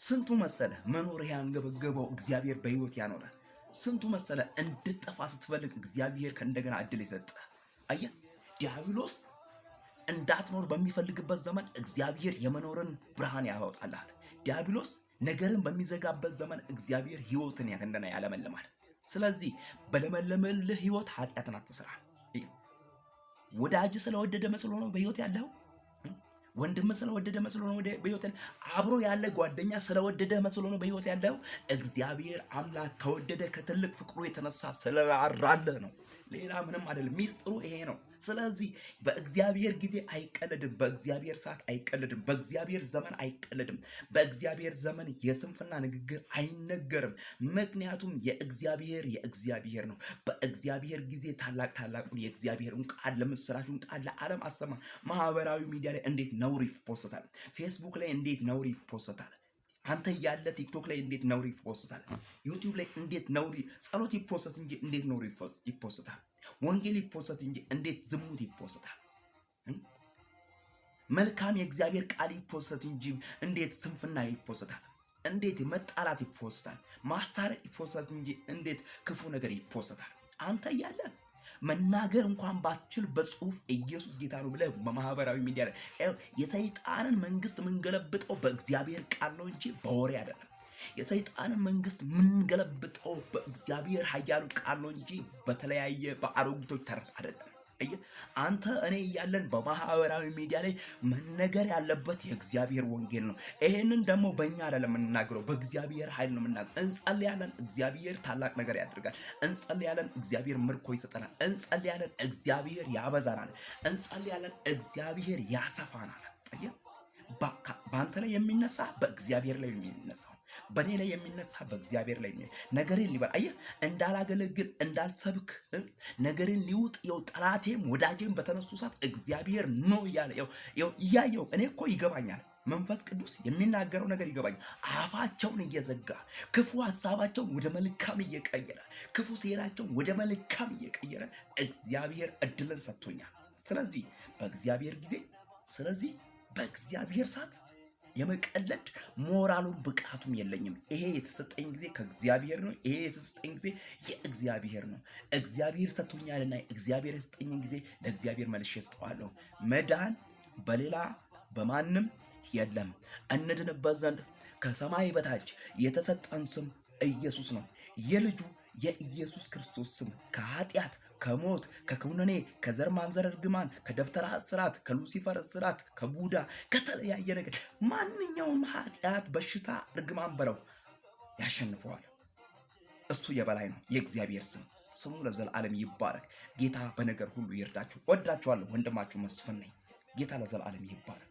ስንቱ መሰለ መኖር ያንገበገበው እግዚአብሔር በህይወት ያኖረ። ስንቱ መሰለ እንድጠፋ ስትፈልግ እግዚአብሔር ከእንደገና እድል ይሰጠ። አየ ዲያብሎስ እንዳትኖር በሚፈልግበት ዘመን እግዚአብሔር የመኖርን ብርሃን ያወጣልሃል። ዲያብሎስ ነገርን በሚዘጋበት ዘመን እግዚአብሔር ህይወትን ያከንደና ያለመልማል። ስለዚህ በለመለመልህ ህይወት ኃጢአትን አትስራ። ወዳጅ ስለወደደ መስሎ ነው በህይወት ያለው። ወንድም ስለወደደ መስሎ ነው በህይወት ያለው። አብሮ ያለ ጓደኛ ስለወደደ መስሎ ነው በህይወት ያለው። እግዚአብሔር አምላክ ከወደደ ከትልቅ ፍቅሩ የተነሳ ስለራራልህ ነው። ሌላ ምንም አይደለም። ሚስጥሩ ይሄ ነው። ስለዚህ በእግዚአብሔር ጊዜ አይቀለድም፣ በእግዚአብሔር ሰዓት አይቀለድም፣ በእግዚአብሔር ዘመን አይቀለድም። በእግዚአብሔር ዘመን የስንፍና ንግግር አይነገርም። ምክንያቱም የእግዚአብሔር ነው። በእግዚአብሔር ጊዜ ታላቁን የእግዚአብሔርን ቃል ለምስራቹን ቃል ለዓለም አሰማ። ማህበራዊ ሚዲያ ላይ እንዴት ነውር ይፖስታል? ፌስቡክ ላይ እንዴት ነውር ይፖስታል? አንተ ያለ ቲክቶክ ላይ እንዴት ነውር ይፖስታል? ዩቲዩብ ላይ እንዴት ነውር ጸሎት ይፖስት እንጂ እንዴት ነውር ይፖስታል? ወንጌል ይፖስት እንጂ እንዴት ዝሙት ይፖስታል? መልካም የእግዚአብሔር ቃል ይፖስት እንጂ እንዴት ስንፍና ይፖስታል? እንዴት መጣላት ይፖስታል? ማስታረቅ ይፖስት እንጂ እንዴት ክፉ ነገር ይፖስታል? አንተ ያለ መናገር እንኳን ባትችል በጽሁፍ ኢየሱስ ጌታ ነው ብለህ በማህበራዊ ሚዲያ ላይ የሰይጣንን መንግስት ምንገለብጠው በእግዚአብሔር ቃል ነው እንጂ በወሬ አይደለም። የሰይጣንን መንግስት ምንገለብጠው በእግዚአብሔር ኃያሉ ቃል ነው እንጂ በተለያየ በአሮጊቶች ተረት አይደለም። አንተ እኔ እያለን በማህበራዊ ሚዲያ ላይ መነገር ያለበት የእግዚአብሔር ወንጌል ነው። ይሄንን ደግሞ በእኛ አይደለም የምንናገረው፣ በእግዚአብሔር ኃይል ነው የምንናገረው። እንጸልያለን፣ እግዚአብሔር ታላቅ ነገር ያደርጋል። እንጸልያለን፣ እግዚአብሔር ምርኮ ይሰጠናል። እንጸልያለን፣ እግዚአብሔር ያበዛናል። እንጸልያለን፣ እግዚአብሔር ያሰፋናል። በአንተ ላይ የሚነሳ በእግዚአብሔር ላይ የሚነሳው፣ በእኔ ላይ የሚነሳ በእግዚአብሔር ላይ ነገሬን ሊበል አየህ፣ እንዳላገለግል እንዳልሰብክ ነገሬን ሊውጥ ጠላቴም ወዳጄም በተነሱ ሰዓት እግዚአብሔር ነው እያለ እያየው እኔ እኮ ይገባኛል። መንፈስ ቅዱስ የሚናገረው ነገር ይገባኛል። አፋቸውን እየዘጋ ክፉ ሀሳባቸውን ወደ መልካም እየቀየረ ክፉ ሴራቸውን ወደ መልካም እየቀየረ እግዚአብሔር እድልን ሰጥቶኛል። ስለዚህ በእግዚአብሔር ጊዜ በእግዚአብሔር ሰዓት የመቀለድ ሞራሉን ብቃቱም የለኝም። ይሄ የተሰጠኝ ጊዜ ከእግዚአብሔር ነው። ይሄ የተሰጠኝ ጊዜ የእግዚአብሔር ነው። እግዚአብሔር ሰጥቶኛልና እግዚአብሔር የሰጠኝ ጊዜ ለእግዚአብሔር መልሼ እሰጠዋለሁ። መዳን በሌላ በማንም የለም። እንድንበት ዘንድ ከሰማይ በታች የተሰጠን ስም ኢየሱስ ነው። የልጁ የኢየሱስ ክርስቶስ ስም ከኃጢአት ከሞት ከኩነኔ ከዘር ማንዘር እርግማን ከደብተራ እስራት ከሉሲፈር እስራት ከቡዳ ከተለያየ ነገር ማንኛውም ኃጢአት በሽታ እርግማን በለው ያሸንፈዋል። እሱ የበላይ ነው። የእግዚአብሔር ስሙ ለዘላለም ይባረክ። ጌታ በነገር ሁሉ ይርዳችሁ። ወዳችኋለሁ። ወንድማችሁ መስፍን ነኝ። ጌታ ለዘላለም ይባረክ።